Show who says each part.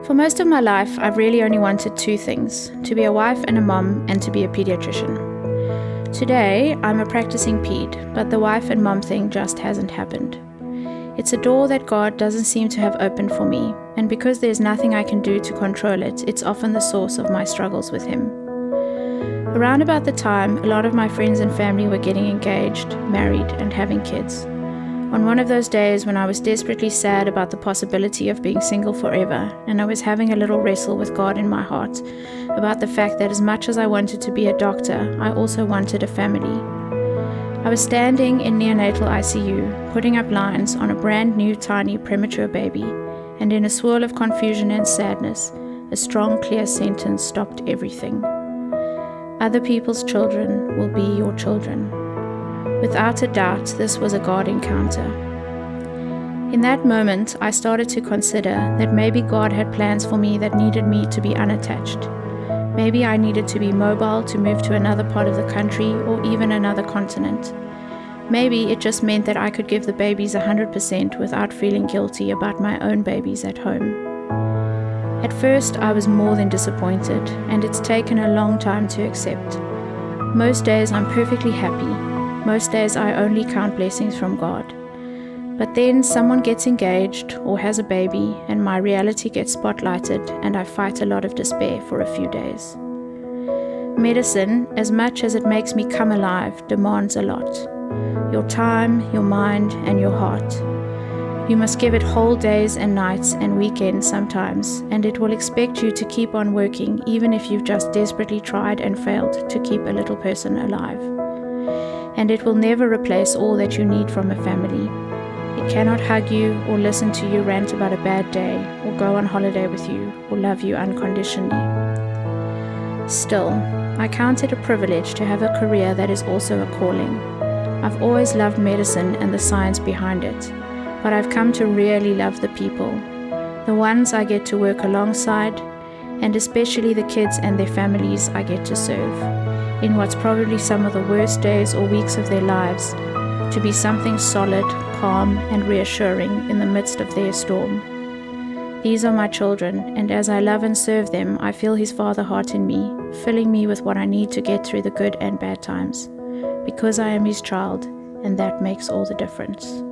Speaker 1: For most of my life, I've really only wanted two things: to be a wife and a mom, and to be a pediatrician. Today, I'm a practicing ped, but the wife and mom thing just hasn't happened. It's a door that God doesn't seem to have opened for me, and because there's nothing I can do to control it, it's often the source of my struggles with Him. Around about the time, a lot of my friends and family were getting engaged, married, and having kids. On one of those days when I was desperately sad about the possibility of being single forever, and I was having a little wrestle with God in my heart about the fact that as much as I wanted to be a doctor, I also wanted a family. I was standing in neonatal ICU, putting up lines on a brand new tiny premature baby, and in a swirl of confusion and sadness, a strong, clear sentence stopped everything. Other people's children will be your children. Without a doubt, this was a God encounter. In that moment, I started to consider that maybe God had plans for me that needed me to be unattached. Maybe I needed to be mobile to move to another part of the country or even another continent. Maybe it just meant that I could give the babies 100% without feeling guilty about my own babies at home. At first, I was more than disappointed, and it's taken a long time to accept. Most days I'm perfectly happy. Most days I only count blessings from God. But then someone gets engaged or has a baby, and my reality gets spotlighted, and I fight a lot of despair for a few days. Medicine, as much as it makes me come alive, demands a lot. Your time, your mind, and your heart. You must give it whole days and nights and weekends sometimes, and it will expect you to keep on working even if you've just desperately tried and failed to keep a little person alive. And it will never replace all that you need from a family. It cannot hug you or listen to you rant about a bad day or go on holiday with you or love you unconditionally. Still, I count it a privilege to have a career that is also a calling. I've always loved medicine and the science behind it, but I've come to really love the people, the ones I get to work alongside, and especially the kids and their families I get to serve, in what's probably some of the worst days or weeks of their lives, to be something solid, calm, and reassuring in the midst of their storm. These are my children, and as I love and serve them, I feel His Father heart in me, filling me with what I need to get through the good and bad times, because I am His child, and that makes all the difference.